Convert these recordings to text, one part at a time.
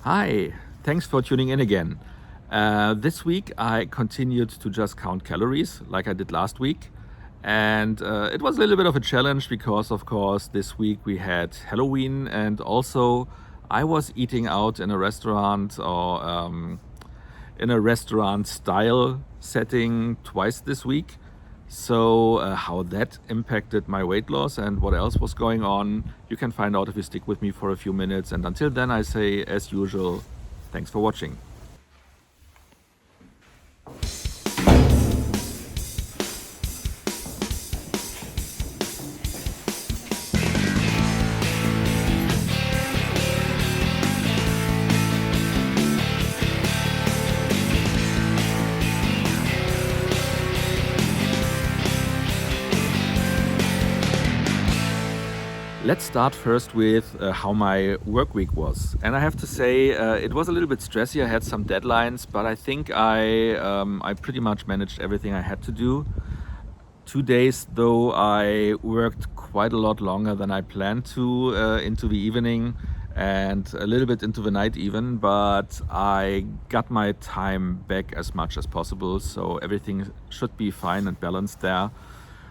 Hi, thanks for tuning in again. This week I continued to just count calories like I did last week. And it was a little bit of a challenge because, of course, this week we had Halloween, and also I was eating out in a restaurant or in a restaurant style setting twice this week. So how that impacted my weight loss and what else was going on, you can find out if you stick with me for a few minutes. And until then, I say, as usual, thanks for watching. Let's start first with how my work week was. And I have to say, it was a little bit stressy. I had some deadlines, but I think I pretty much managed everything I had to do. 2 days, though, I worked quite a lot longer than I planned to into the evening and a little bit into the night even, but I got my time back as much as possible, so everything should be fine and balanced there.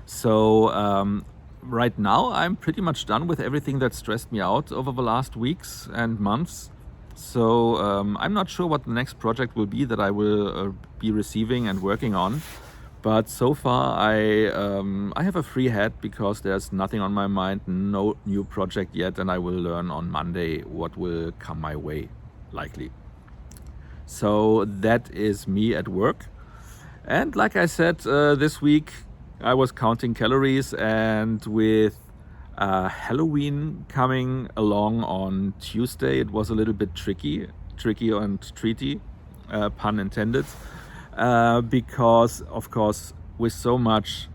So right now I'm pretty much done with everything that stressed me out over the last weeks and months. So I'm not sure what the next project will be that I will be receiving and working on. But so far I have a free head because there's nothing on my mind, no new project yet, and I will learn on Monday what will come my way, likely. So that is me at work. And like I said, this week I was counting calories, and with Halloween coming along on Tuesday, it was a little bit tricky and treaty, pun intended, because of course with so much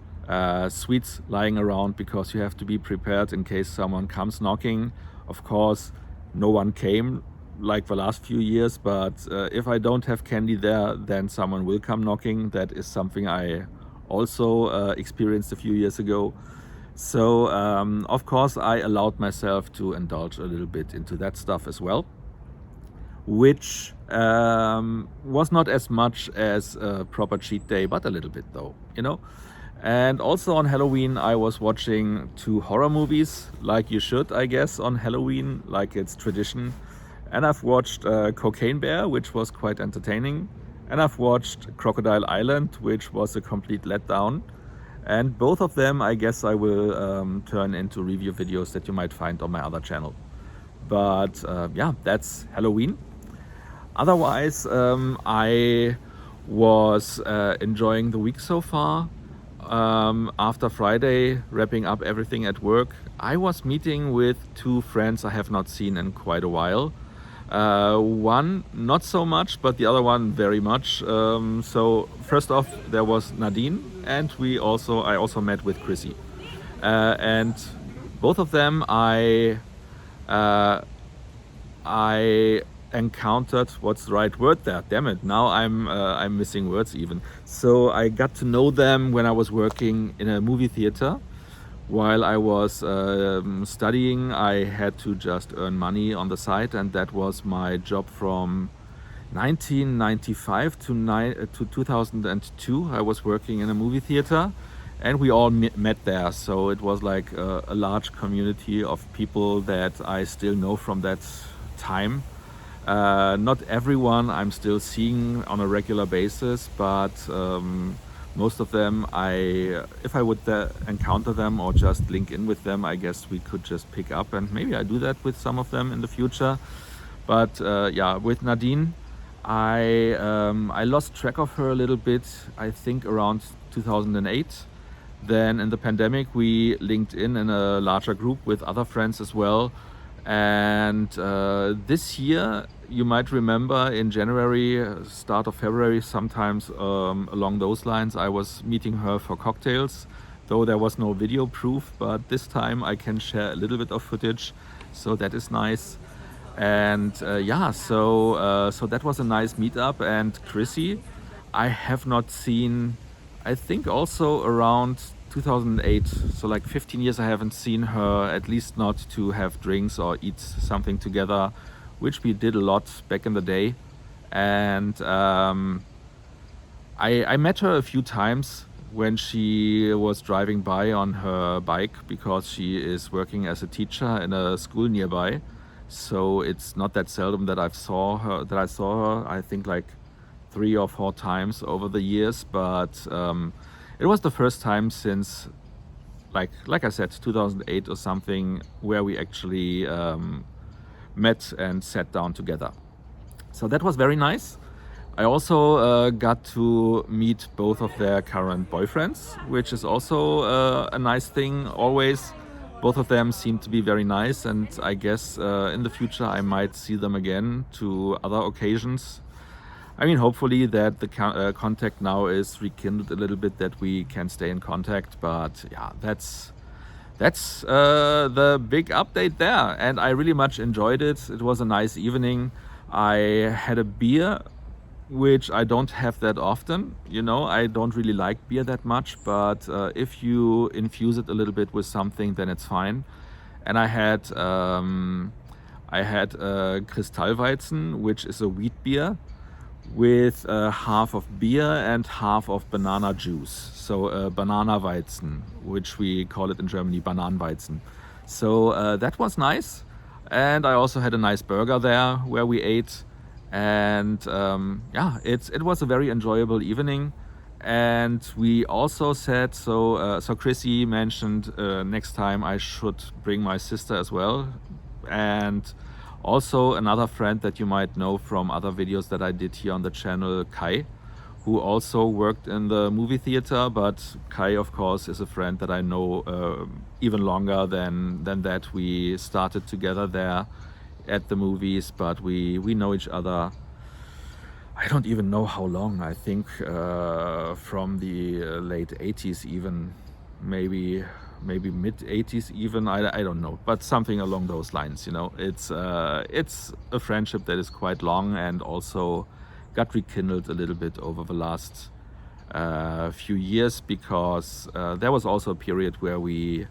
sweets lying around, because you have to be prepared in case someone comes knocking. Of course, no one came like the last few years, but if I don't have candy there, then someone will come knocking. That is something I also experienced a few years ago. So of course I allowed myself to indulge a little bit into that stuff as well, which was not as much as a proper cheat day, but a little bit though, you know. And also on Halloween I was watching 2 horror movies, like you should, I guess, on Halloween, like it's tradition. And I've watched Cocaine Bear, which was quite entertaining. And I've watched Crocodile Island, which was a complete letdown. And both of them, I guess, I will turn into review videos that you might find on my other channel. But yeah, that's Halloween. Otherwise, I was enjoying the week so far. After Friday, wrapping up everything at work, I was meeting with 2 friends I have not seen in quite a while. One not so much, but the other one very much. So first off, there was Nadine, and I also met with Chrissi, and both of them I encountered. What's the right word there? Damn it! Now I'm missing words even. So I got to know them when I was working in a movie theater. While I was studying, I had to just earn money on the side, and that was my job from 1995 to 2002. I was working in a movie theater, and we all met there. So it was like a large community of people that I still know from that time. Not everyone I'm still seeing on a regular basis, but most of them, if I would encounter them or just link in with them, I guess we could just pick up, and maybe I do that with some of them in the future. But yeah, with Nadine, I lost track of her a little bit, I think around 2008. Then in the pandemic, we linked in a larger group with other friends as well. And this year, you might remember in January, start of February, sometimes along those lines, I was meeting her for cocktails, though there was no video proof, but this time I can share a little bit of footage, so that is nice. And yeah, so that was a nice meetup. And Chrissi, I have not seen, I think also around 2008, so like 15 years I haven't seen her, at least not to have drinks or eat something together which we did a lot back in the day. And I met her a few times when she was driving by on her bike, because she is working as a teacher in a school nearby. So it's not that seldom that I saw her. I think like 3 or 4 times over the years, but it was the first time since, like I said, 2008 or something, where we actually met and sat down together. So that was very nice. I also got to meet both of their current boyfriends, which is also a nice thing always. Both of them seem to be very nice, and I guess in the future I might see them again to other occasions. I mean, hopefully that the contact now is rekindled a little bit, that we can stay in contact. But yeah, that's the big update there, and I really much enjoyed it. It was a nice evening. I had a beer, which I don't have that often. You know, I don't really like beer that much, but if you infuse it a little bit with something, then it's fine. And I had Kristallweizen, which is a wheat beer with half of beer and half of banana juice. So banana Weizen, which we call it in Germany, Bananenweizen. So that was nice. And I also had a nice burger there where we ate. And yeah, it was a very enjoyable evening. And we also said, so Chrissi mentioned next time I should bring my sister as well. And also another friend that you might know from other videos that I did here on the channel, Kai, who also worked in the movie theater. But Kai, of course, is a friend that I know even longer than that. We started together there at the movies, but we know each other, I don't even know how long. I think from the late 80s even, maybe mid 80s even. I don't know, but something along those lines. You know, it's a friendship that is quite long, and also got rekindled a little bit over the last few years, because there was also a period where we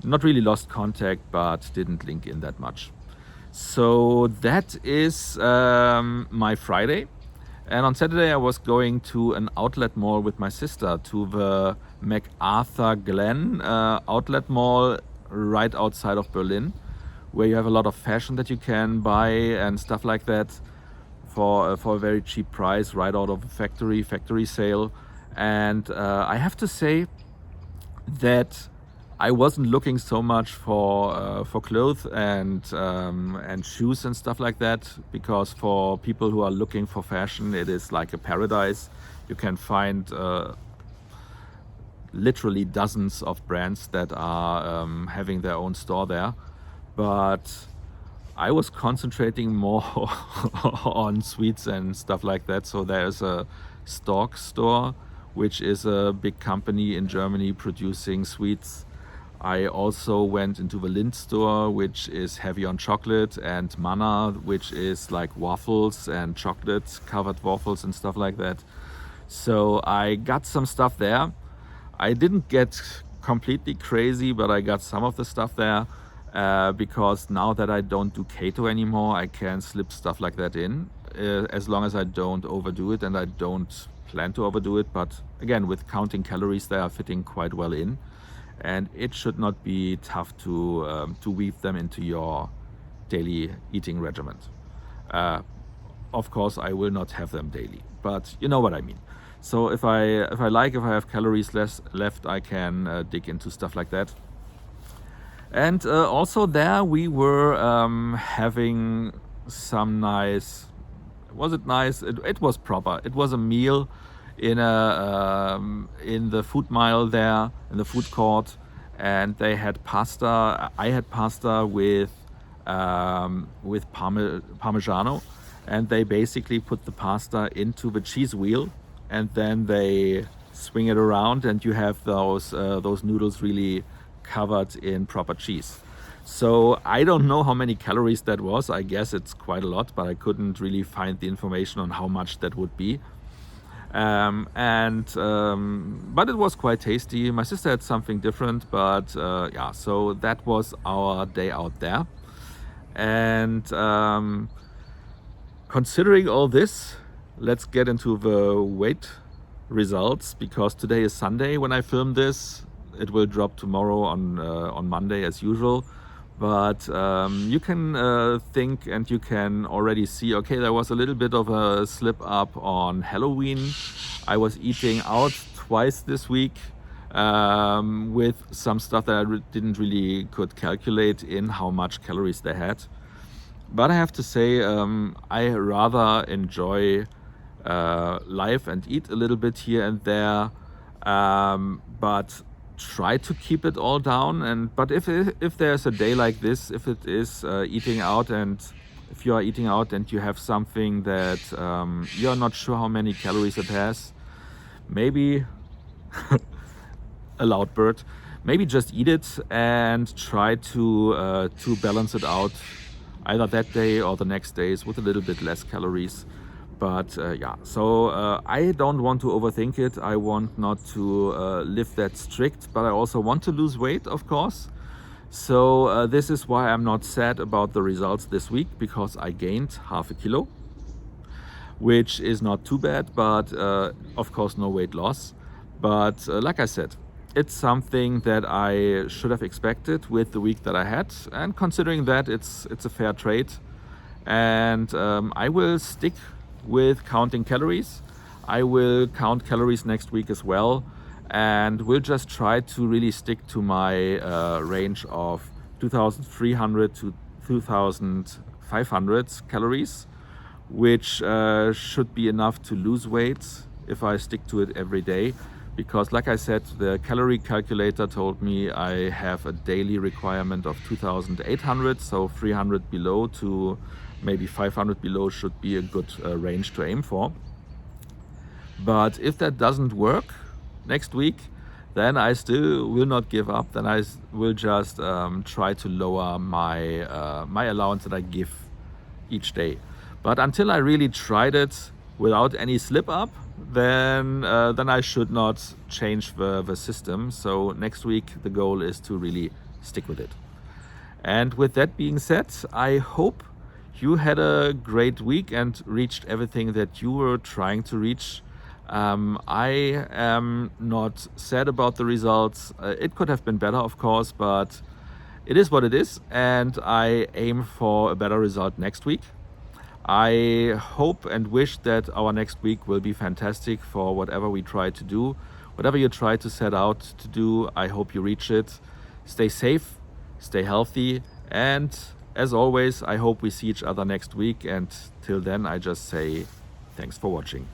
not really lost contact, but didn't link in that much. So that is my Friday. And on Saturday I was going to an outlet mall with my sister, to the MacArthur Glen outlet mall right outside of Berlin, where you have a lot of fashion that you can buy and stuff like that for a very cheap price, right out of a factory sale. And I have to say that I wasn't looking so much for clothes and shoes and stuff like that, because for people who are looking for fashion, it is like a paradise. You can find literally dozens of brands that are having their own store there. But I was concentrating more on sweets and stuff like that. So there's a Stork store, which is a big company in Germany producing sweets. I also went into the Lindt store, which is heavy on chocolate, and Manna, which is like waffles and chocolate covered waffles and stuff like that. So I got some stuff there. I didn't get completely crazy, but I got some of the stuff there because now that I don't do keto anymore, I can slip stuff like that in as long as I don't overdo it, and I don't plan to overdo it. But again, with counting calories, they are fitting quite well in. And it should not be tough to weave them into your daily eating regimen. Of course, I will not have them daily, but you know what I mean. So if I have calories left, I can dig into stuff like that. And also there we were having some nice. Was it nice? It was proper. It was a meal in the food mile there, in the food court, and they had pasta. I had pasta with Parmigiano, and they basically put the pasta into the cheese wheel, and then they swing it around, and you have those noodles really covered in proper cheese. So I don't know how many calories that was. I guess it's quite a lot, but I couldn't really find the information on how much that would be. But it was quite tasty. My sister had something different, but yeah, so that was our day out there. And considering all this, let's get into the weight results, because today is Sunday when I film this. It will drop tomorrow on Monday as usual. But you can think, and you can already see, okay, there was a little bit of a slip up on Halloween. I was eating out twice this week with some stuff that I didn't really could calculate in how much calories they had. But I have to say, I rather enjoy life and eat a little bit here and there, but try to keep it all down. But if there's a day like this, if it is eating out, and if you are eating out and you have something that you're not sure how many calories it has, maybe a loud bird, maybe just eat it and try to balance it out either that day or the next days with a little bit less calories. But yeah, so I don't want to overthink it. I want not to live that strict, but I also want to lose weight, of course. So this is why I'm not sad about the results this week, because I gained half a kilo, which is not too bad, but of course no weight loss. But like I said, it's something that I should have expected with the week that I had, and considering that it's a fair trade. And I will stick with counting calories. I will count calories next week as well, and we'll just try to really stick to my range of 2,300 to 2,500 calories, which should be enough to lose weight if I stick to it every day. Because like I said, the calorie calculator told me I have a daily requirement of 2,800, so 300 below to maybe 500 below should be a good range to aim for. But if that doesn't work next week, then I still will not give up. Then I will just try to lower my my allowance that I give each day. But until I really tried it without any slip up, then I should not change the system. So next week the goal is to really stick with it. And with that being said, I hope you had a great week and reached everything that you were trying to reach. I am not sad about the results. It could have been better, of course, but it is what it is, and I aim for a better result next week. I hope and wish that our next week will be fantastic for whatever we try to do. Whatever you try to set out to do, I hope you reach it. Stay safe, stay healthy, and as always, I hope we see each other next week. And till then, I just say thanks for watching.